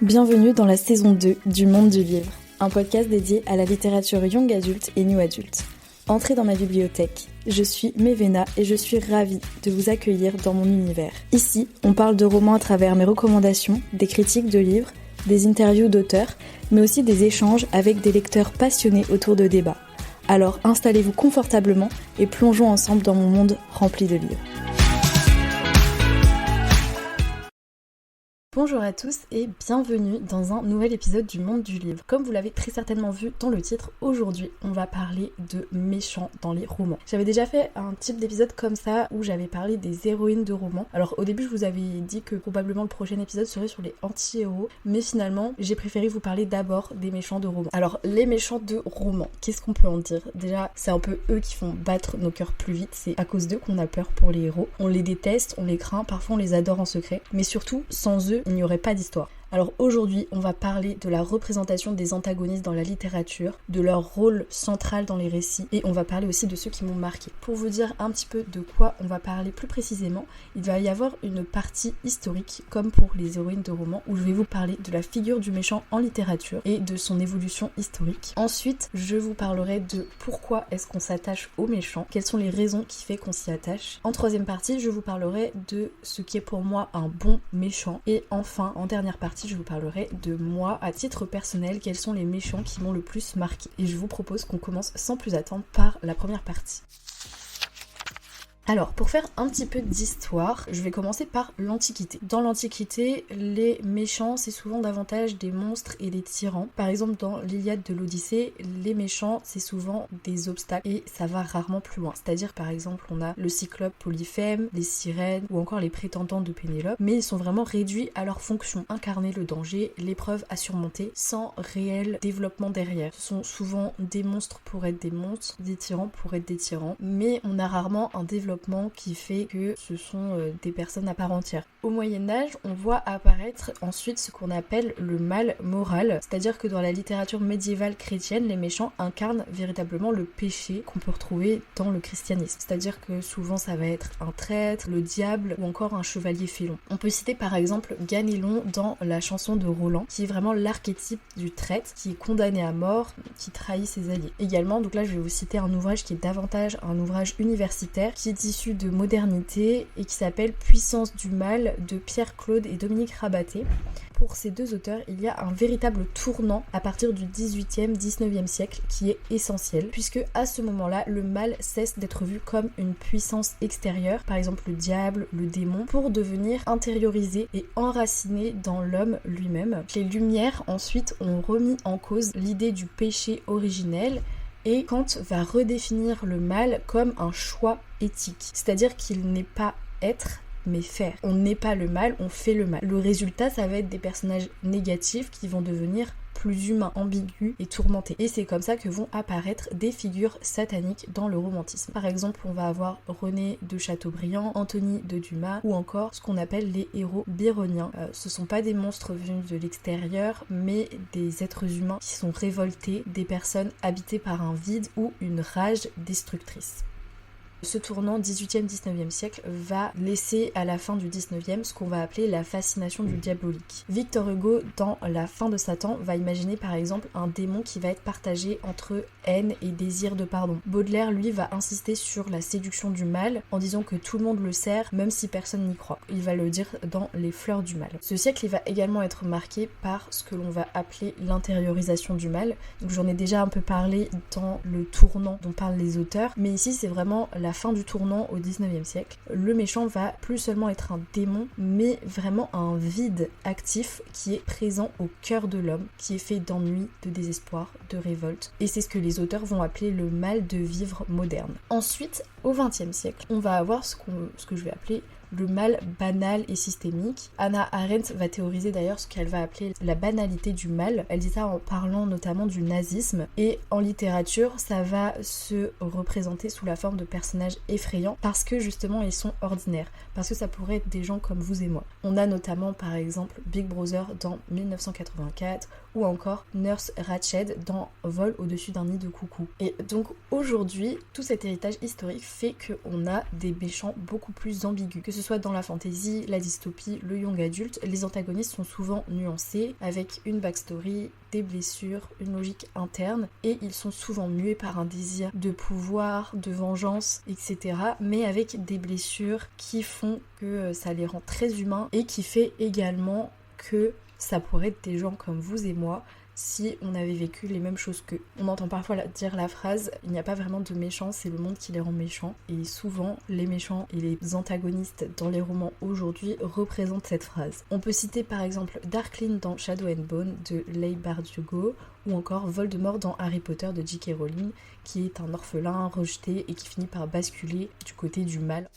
Bienvenue dans la saison 2 du Monde du Livre, un podcast dédié à la littérature young adulte et new adulte. Entrez dans ma bibliothèque, je suis Mévéna et je suis ravie de vous accueillir dans mon univers. Ici, on parle de romans à travers mes recommandations, des critiques de livres, des interviews d'auteurs, mais aussi des échanges avec des lecteurs passionnés autour de débats. Alors installez-vous confortablement et plongeons ensemble dans mon monde rempli de livres. Bonjour à tous et bienvenue dans un nouvel épisode du Monde du Livre. Comme vous l'avez très certainement vu dans le titre, aujourd'hui on va parler de méchants dans les romans. J'avais déjà fait un type d'épisode comme ça où j'avais parlé des héroïnes de romans. Alors au début je vous avais dit que probablement le prochain épisode serait sur les anti-héros, mais finalement j'ai préféré vous parler d'abord des méchants de romans. Alors les méchants de romans, qu'est-ce qu'on peut en dire? Déjà c'est un peu eux qui font battre nos cœurs plus vite, c'est à cause d'eux qu'on a peur pour les héros. On les déteste, on les craint, parfois on les adore en secret, mais surtout sans eux il n'y aurait pas d'histoire. Alors aujourd'hui, on va parler de la représentation des antagonistes dans la littérature, de leur rôle central dans les récits, et on va parler aussi de ceux qui m'ont marqué. Pour vous dire un petit peu de quoi on va parler plus précisément, il va y avoir une partie historique, comme pour les héroïnes de romans, où je vais vous parler de la figure du méchant en littérature et de son évolution historique. Ensuite, je vous parlerai de pourquoi est-ce qu'on s'attache aux méchants, quelles sont les raisons qui fait qu'on s'y attache. En troisième partie, je vous parlerai de ce qui est pour moi un bon méchant, et enfin, en dernière partie, je vous parlerai de moi à titre personnel, quels sont les méchants qui m'ont le plus marqué. Et je vous propose qu'on commence sans plus attendre par la première partie. Alors, pour faire un petit peu d'histoire, je vais commencer par l'Antiquité. Dans l'Antiquité, les méchants, c'est souvent davantage des monstres et des tyrans. Par exemple, dans l'Iliade de l'Odyssée, les méchants, c'est souvent des obstacles et ça va rarement plus loin. C'est-à-dire, par exemple, on a le cyclope Polyphème, les sirènes ou encore les prétendants de Pénélope, mais ils sont vraiment réduits à leur fonction, incarner le danger, l'épreuve à surmonter, sans réel développement derrière. Ce sont souvent des monstres pour être des monstres, des tyrans pour être des tyrans, mais on a rarement un développement qui fait que ce sont des personnes à part entière. Au Moyen-Âge, on voit apparaître ensuite ce qu'on appelle le mal moral, c'est-à-dire que dans la littérature médiévale chrétienne, les méchants incarnent véritablement le péché qu'on peut retrouver dans le christianisme. C'est-à-dire que souvent ça va être un traître, le diable ou encore un chevalier félon. On peut citer par exemple Ganelon dans la chanson de Roland, qui est vraiment l'archétype du traître, qui est condamné à mort, qui trahit ses alliés. Également, donc là je vais vous citer un ouvrage qui est davantage un ouvrage universitaire, qui est issu de modernité et qui s'appelle Puissance du mal de Pierre-Claude et Dominique Rabaté. Pour ces deux auteurs, il y a un véritable tournant à partir du 18e, 19e siècle qui est essentiel, puisque à ce moment-là, le mal cesse d'être vu comme une puissance extérieure, par exemple le diable, le démon, pour devenir intériorisé et enraciné dans l'homme lui-même. Les Lumières, ensuite, ont remis en cause l'idée du péché originel, et Kant va redéfinir le mal comme un choix éthique. C'est-à-dire qu'il n'est pas être, mais faire. On n'est pas le mal, on fait le mal. Le résultat, ça va être des personnages négatifs qui vont devenir plus humains, ambigus et tourmentés. Et c'est comme ça que vont apparaître des figures sataniques dans le romantisme. Par exemple, on va avoir René de Chateaubriand, Anthony de Dumas ou encore ce qu'on appelle les héros byroniens. Ce sont pas des monstres venus de l'extérieur, mais des êtres humains qui sont révoltés, des personnes habitées par un vide ou une rage destructrice. Ce tournant 18e-19e siècle va laisser à la fin du 19e ce qu'on va appeler la fascination du diabolique. Victor Hugo, dans La fin de Satan, va imaginer par exemple un démon qui va être partagé entre haine et désir de pardon. Baudelaire, lui, va insister sur la séduction du mal en disant que tout le monde le sert, même si personne n'y croit. Il va le dire dans Les fleurs du mal. Ce siècle, il va également être marqué par ce que l'on va appeler l'intériorisation du mal. Donc j'en ai déjà un peu parlé dans le tournant dont parlent les auteurs, mais ici c'est vraiment la fin du tournant au 19e siècle. Le méchant va plus seulement être un démon, mais vraiment un vide actif qui est présent au cœur de l'homme, qui est fait d'ennui, de désespoir, de révolte. Et c'est ce que les auteurs vont appeler le mal de vivre moderne. Ensuite, au 20e siècle, on va avoir ce que je vais appeler le mal banal et systémique. Hannah Arendt va théoriser d'ailleurs ce qu'elle va appeler la banalité du mal. Elle dit ça en parlant notamment du nazisme. Et en littérature, ça va se représenter sous la forme de personnages effrayants parce que justement ils sont ordinaires. Parce que ça pourrait être des gens comme vous et moi. On a notamment par exemple Big Brother dans 1984 ou encore Nurse Ratched dans Vol au-dessus d'un nid de coucou. Et donc aujourd'hui, tout cet héritage historique fait qu'on a des méchants beaucoup plus ambigus. Que ce soit dans la fantasy, la dystopie, le young adulte, les antagonistes sont souvent nuancés, avec une backstory, des blessures, une logique interne, et ils sont souvent mués par un désir de pouvoir, de vengeance, etc. mais avec des blessures qui font que ça les rend très humains et qui fait également que ça pourrait être des gens comme vous et moi si on avait vécu les mêmes choses qu'eux. On entend parfois dire la phrase « il n'y a pas vraiment de méchants, c'est le monde qui les rend méchants ». Et souvent, les méchants et les antagonistes dans les romans aujourd'hui représentent cette phrase. On peut citer par exemple Darkling dans Shadow and Bone de Leigh Bardugo, ou encore Voldemort dans Harry Potter de J.K. Rowling, qui est un orphelin rejeté et qui finit par basculer du côté du mal.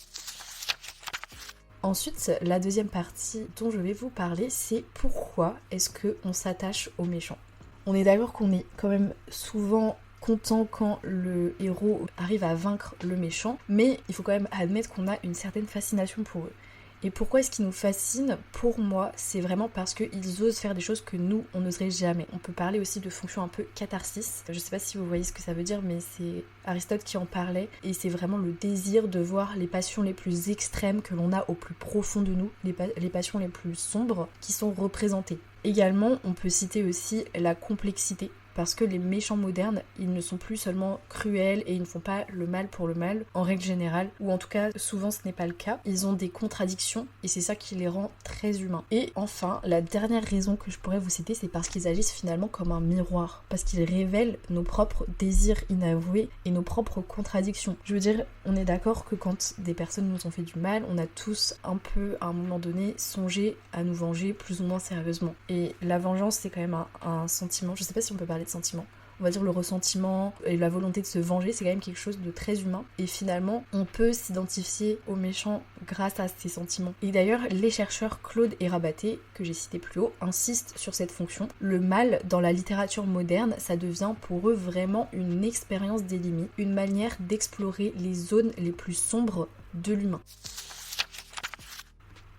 Ensuite, la deuxième partie dont je vais vous parler, c'est pourquoi est-ce qu'on s'attache aux méchants. On est d'accord qu'on est quand même souvent content quand le héros arrive à vaincre le méchant, mais il faut quand même admettre qu'on a une certaine fascination pour eux. Et pourquoi est-ce qu'ils nous fascinent ? Pour moi, c'est vraiment parce qu'ils osent faire des choses que nous, on n'oserait jamais. On peut parler aussi de fonction un peu catharsis. Je sais pas si vous voyez ce que ça veut dire, mais c'est Aristote qui en parlait. Et c'est vraiment le désir de voir les passions les plus extrêmes que l'on a au plus profond de nous, les passions les plus sombres qui sont représentées. Également, on peut citer aussi la complexité. Parce que les méchants modernes, ils ne sont plus seulement cruels et ils ne font pas le mal pour le mal, en règle générale, ou en tout cas, souvent ce n'est pas le cas. Ils ont des contradictions et c'est ça qui les rend très humains. Et enfin, la dernière raison que je pourrais vous citer, c'est parce qu'ils agissent finalement comme un miroir. Parce qu'ils révèlent nos propres désirs inavoués et nos propres contradictions. Je veux dire, on est d'accord que quand des personnes nous ont fait du mal, on a tous un peu, à un moment donné, songé à nous venger plus ou moins sérieusement. Et la vengeance, c'est quand même un sentiment, je sais pas si on peut parler de sentiment. On va dire le ressentiment et la volonté de se venger, c'est quand même quelque chose de très humain. Et finalement, on peut s'identifier aux méchants grâce à ces sentiments. Et d'ailleurs, les chercheurs Claude et Rabaté, que j'ai cité plus haut, insistent sur cette fonction. Le mal, dans la littérature moderne, ça devient pour eux vraiment une expérience des limites, une manière d'explorer les zones les plus sombres de l'humain.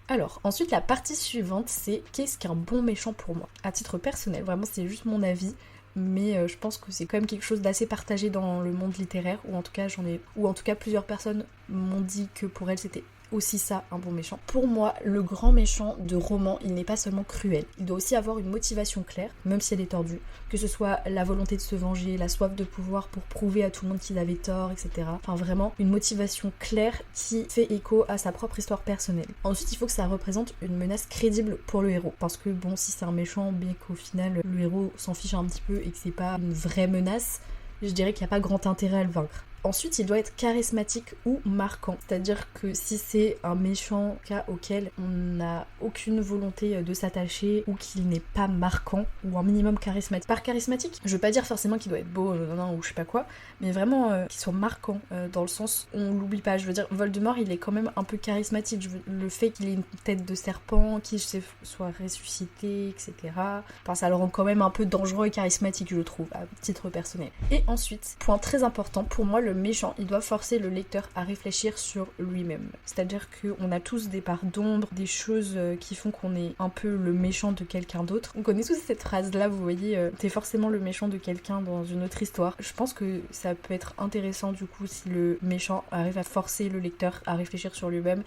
Alors, ensuite, la partie suivante, c'est qu'est-ce qu'un bon méchant pour moi ? À titre personnel, vraiment, c'est juste mon avis. Mais je pense que c'est quand même quelque chose d'assez partagé dans le monde littéraire, ou en tout cas plusieurs personnes m'ont dit que pour elles c'était aussi ça, un bon méchant. Pour moi, le grand méchant de roman, il n'est pas seulement cruel, il doit aussi avoir une motivation claire, même si elle est tordue, que ce soit la volonté de se venger, la soif de pouvoir pour prouver à tout le monde qu'il avait tort, etc. Enfin vraiment, une motivation claire qui fait écho à sa propre histoire personnelle. Ensuite, il faut que ça représente une menace crédible pour le héros, parce que bon, si c'est un méchant, bien qu'au final, le héros s'en fiche un petit peu et que c'est pas une vraie menace, je dirais qu'il n'y a pas grand intérêt à le vaincre. Ensuite, il doit être charismatique ou marquant. C'est-à-dire que si c'est un méchant auquel on n'a aucune volonté de s'attacher ou qu'il n'est pas marquant ou un minimum charismatique. Par charismatique, je veux pas dire forcément qu'il doit être beau ou je sais pas quoi, mais vraiment qu'il soit marquant dans le sens on l'oublie pas. Je veux dire, Voldemort, il est quand même un peu charismatique. Le fait qu'il ait une tête de serpent, qu'il soit ressuscité, etc. Enfin, ça le rend quand même un peu dangereux et charismatique, je trouve, à titre personnel. Et ensuite, point très important, pour moi, le méchant, il doit forcer le lecteur à réfléchir sur lui-même. C'est-à-dire qu'on a tous des parts d'ombre, des choses qui font qu'on est un peu le méchant de quelqu'un d'autre. On connaît tous cette phrase-là, vous voyez, t'es forcément le méchant de quelqu'un dans une autre histoire. Je pense que ça peut être intéressant du coup si le méchant arrive à forcer le lecteur à réfléchir sur lui-même.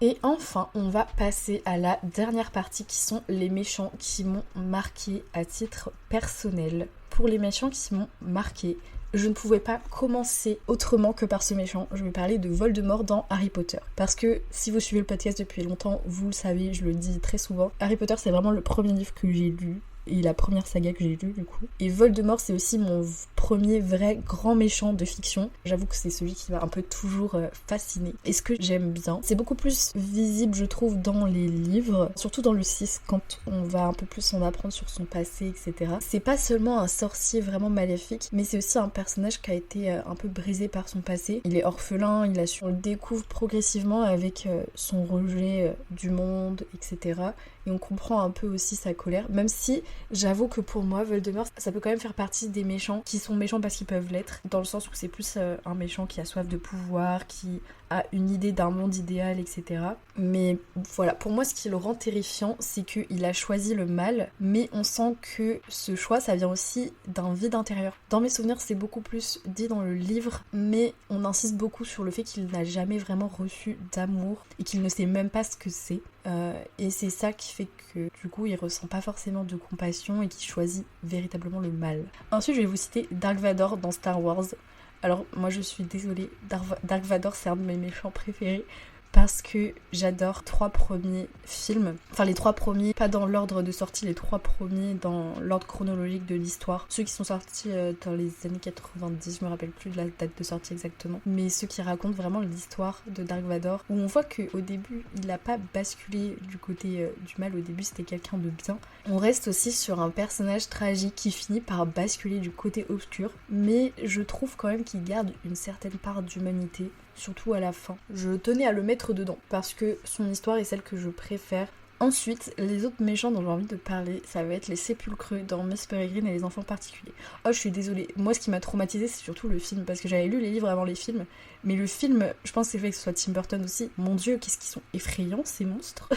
Et enfin, on va passer à la dernière partie qui sont les méchants qui m'ont marqué à titre personnel. Pour les méchants qui m'ont marqué, je ne pouvais pas commencer autrement que par ce méchant. Je vais parler de Voldemort dans Harry Potter. Parce que si vous suivez le podcast depuis longtemps, vous le savez, je le dis très souvent. Harry Potter, c'est vraiment le premier livre que j'ai lu. Et la première saga que j'ai lue du coup. Et Voldemort, c'est aussi mon premier vrai grand méchant de fiction. J'avoue que c'est celui qui m'a un peu toujours fascinée. Et ce que j'aime bien, c'est beaucoup plus visible je trouve dans les livres, surtout dans le 6 quand on va un peu plus en apprendre sur son passé, etc. C'est pas seulement un sorcier vraiment maléfique, mais c'est aussi un personnage qui a été un peu brisé par son passé. Il est orphelin, on le découvre progressivement avec son rejet du monde, etc. Et on comprend un peu aussi sa colère, même si j'avoue que pour moi, Voldemort, ça peut quand même faire partie des méchants qui sont méchants parce qu'ils peuvent l'être, dans le sens où c'est plus un méchant qui a soif de pouvoir, qui a une idée d'un monde idéal, etc. Mais voilà, pour moi ce qui le rend terrifiant, c'est qu'il a choisi le mal, mais on sent que ce choix, ça vient aussi d'un vide intérieur. Dans mes souvenirs, c'est beaucoup plus dit dans le livre, mais on insiste beaucoup sur le fait qu'il n'a jamais vraiment reçu d'amour et qu'il ne sait même pas ce que c'est. Et c'est ça qui fait que du coup il ressent pas forcément de compassion et qu'il choisit véritablement le mal. Ensuite je vais vous citer Dark Vador dans Star Wars. Alors moi je suis désolée, Dark Vador c'est un de mes méchants préférés parce que j'adore 3 premiers films, enfin les 3 premiers, pas dans l'ordre de sortie, les 3 premiers dans l'ordre chronologique de l'histoire, ceux qui sont sortis dans les années 90, je me rappelle plus de la date de sortie exactement, mais ceux qui racontent vraiment l'histoire de Dark Vador, où on voit qu'au début il n'a pas basculé du côté du mal, au début c'était quelqu'un de bien. On reste aussi sur un personnage tragique qui finit par basculer du côté obscur, mais je trouve quand même qu'il garde une certaine part d'humanité, surtout à la fin. Je tenais à le mettre dedans parce que son histoire est celle que je préfère. Ensuite, les autres méchants dont j'ai envie de parler, ça va être les sépulcreux dans Miss Peregrine et les enfants particuliers. Oh, je suis désolée. Moi, ce qui m'a traumatisée, c'est surtout le film, parce que j'avais lu les livres avant les films, mais le film, je pense que c'est fait que ce soit Tim Burton aussi. Mon Dieu, qu'est-ce qu'ils sont effrayants, ces monstres.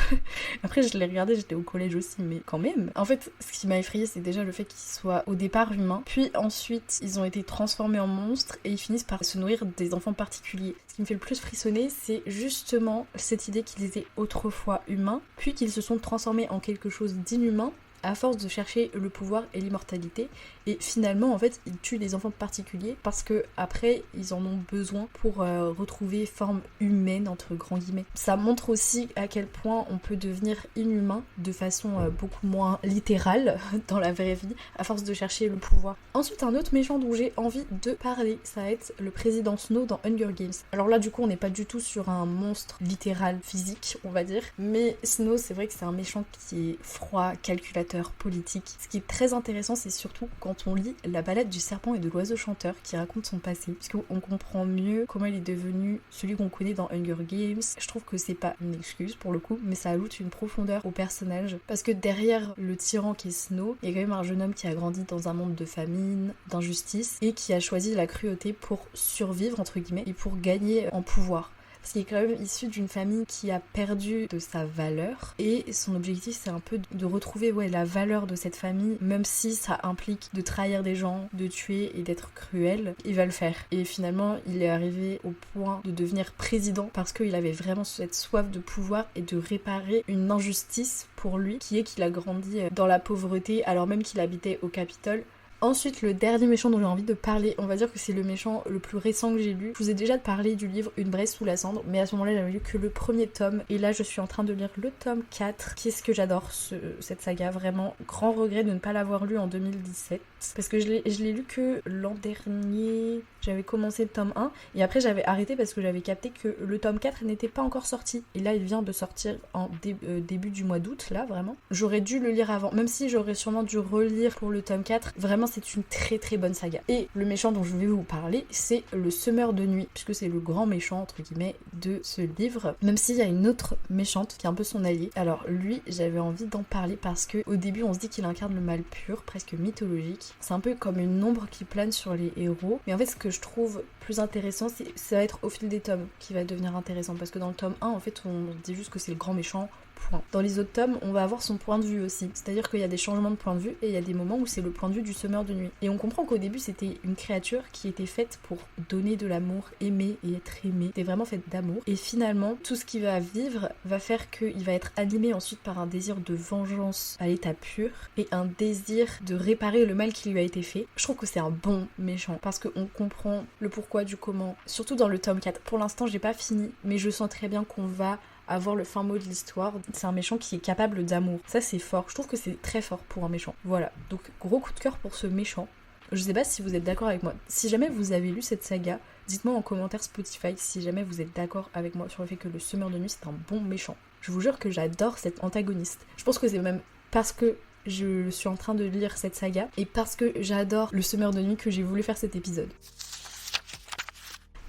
Après, je l'ai regardé, j'étais au collège aussi, mais quand même. En fait, ce qui m'a effrayée, c'est déjà le fait qu'ils soient au départ humains, puis ensuite, ils ont été transformés en monstres, et ils finissent par se nourrir des enfants particuliers. Ce qui me fait le plus frissonner, c'est justement cette idée qu'ils étaient autrefois humains, puis qu'ils se sont transformés en quelque chose d'inhumain à force de chercher le pouvoir et l'immortalité, et finalement en fait ils tuent des enfants particuliers parce que après ils en ont besoin pour retrouver forme humaine entre grands guillemets. Ça montre aussi à quel point on peut devenir inhumain de façon beaucoup moins littérale dans la vraie vie à force de chercher le pouvoir. Ensuite un autre méchant dont j'ai envie de parler, ça va être le président Snow dans Hunger Games. Alors là du coup on n'est pas du tout sur un monstre littéral physique on va dire, mais Snow c'est vrai que c'est un méchant qui est froid, calculateur, politique. Ce qui est très intéressant, c'est surtout quand on lit La balade du serpent et de l'oiseau chanteur qui raconte son passé, puisqu'on comprend mieux comment il est devenu celui qu'on connaît dans Hunger Games. Je trouve que c'est pas une excuse pour le coup, mais ça ajoute une profondeur au personnage, parce que derrière le tyran qui est Snow, il y a quand même un jeune homme qui a grandi dans un monde de famine, d'injustice, et qui a choisi la cruauté pour survivre entre guillemets et pour gagner en pouvoir. Parce qu'il est quand même issu d'une famille qui a perdu de sa valeur, et son objectif c'est un peu de retrouver la valeur de cette famille, même si ça implique de trahir des gens, de tuer et d'être cruel, il va le faire. Et finalement il est arrivé au point de devenir président parce qu'il avait vraiment cette soif de pouvoir et de réparer une injustice pour lui, qui est qu'il a grandi dans la pauvreté alors même qu'il habitait au Capitole. Ensuite, le dernier méchant dont j'ai envie de parler, on va dire que c'est le méchant le plus récent que j'ai lu. Je vous ai déjà parlé du livre Une braise sous la cendre, mais à ce moment-là, j'avais lu que le premier tome. Et là, je suis en train de lire le tome 4. Qu'est-ce que j'adore cette saga, vraiment. Grand regret de ne pas l'avoir lu en 2017. Parce que je l'ai lu que l'an dernier. J'avais commencé le tome 1 et après j'avais arrêté parce que j'avais capté que le tome 4 n'était pas encore sorti. Et là, il vient de sortir en début du mois d'août, là, vraiment. J'aurais dû le lire avant, même si j'aurais sûrement dû relire pour le tome 4. Vraiment, c'est une très très bonne saga. Et le méchant dont je vais vous parler, c'est le Semeur de Nuit, puisque c'est le grand méchant, entre guillemets, de ce livre. Même s'il y a une autre méchante qui est un peu son allié. Alors lui, j'avais envie d'en parler parce que au début, on se dit qu'il incarne le mal pur, presque mythologique. C'est un peu comme une ombre qui plane sur les héros. Mais en fait, ce que je trouve plus intéressant, ça va être au fil des tomes qui va devenir intéressant. Parce que dans le tome 1, en fait, on dit juste que c'est le grand méchant. Point. Dans les autres tomes, on va avoir son point de vue aussi. C'est-à-dire qu'il y a des changements de point de vue et il y a des moments où c'est le point de vue du Semeur de Nuit. Et on comprend qu'au début, c'était une créature qui était faite pour donner de l'amour, aimer et être aimé. C'était vraiment faite d'amour. Et finalement, tout ce qu'il va vivre va faire qu'il va être animé ensuite par un désir de vengeance à l'état pur et un désir de réparer le mal qui lui a été fait. Je trouve que c'est un bon méchant parce qu'on comprend le pourquoi du comment. Surtout dans le tome 4. Pour l'instant, j'ai pas fini, mais je sens très bien qu'on va avoir le fin mot de l'histoire. C'est un méchant qui est capable d'amour. Ça, c'est fort. Je trouve que c'est très fort pour un méchant. Voilà. Donc, gros coup de cœur pour ce méchant. Je sais pas si vous êtes d'accord avec moi. Si jamais vous avez lu cette saga, dites-moi en commentaire Spotify si jamais vous êtes d'accord avec moi sur le fait que le Semeur de Nuit, c'est un bon méchant. Je vous jure que j'adore cet antagoniste. Je pense que c'est même parce que je suis en train de lire cette saga et parce que j'adore le Semeur de Nuit que j'ai voulu faire cet épisode.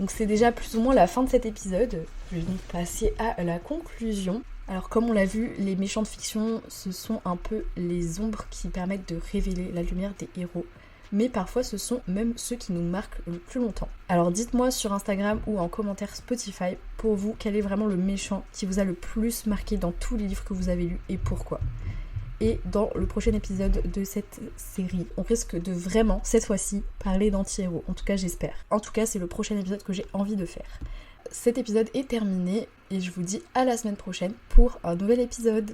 Donc c'est déjà plus ou moins la fin de cet épisode. Je vais donc passer à la conclusion. Alors comme on l'a vu, les méchants de fiction, ce sont un peu les ombres qui permettent de révéler la lumière des héros. mais parfois ce sont même ceux qui nous marquent le plus longtemps. Alors dites-moi sur Instagram ou en commentaire Spotify, pour vous, quel est vraiment le méchant qui vous a le plus marqué dans tous les livres que vous avez lus et pourquoi. Et dans le prochain épisode de cette série, on risque de vraiment, cette fois-ci, parler d'anti-héros. En tout cas, j'espère. En tout cas, c'est le prochain épisode que j'ai envie de faire. Cet épisode est terminé et je vous dis à la semaine prochaine pour un nouvel épisode.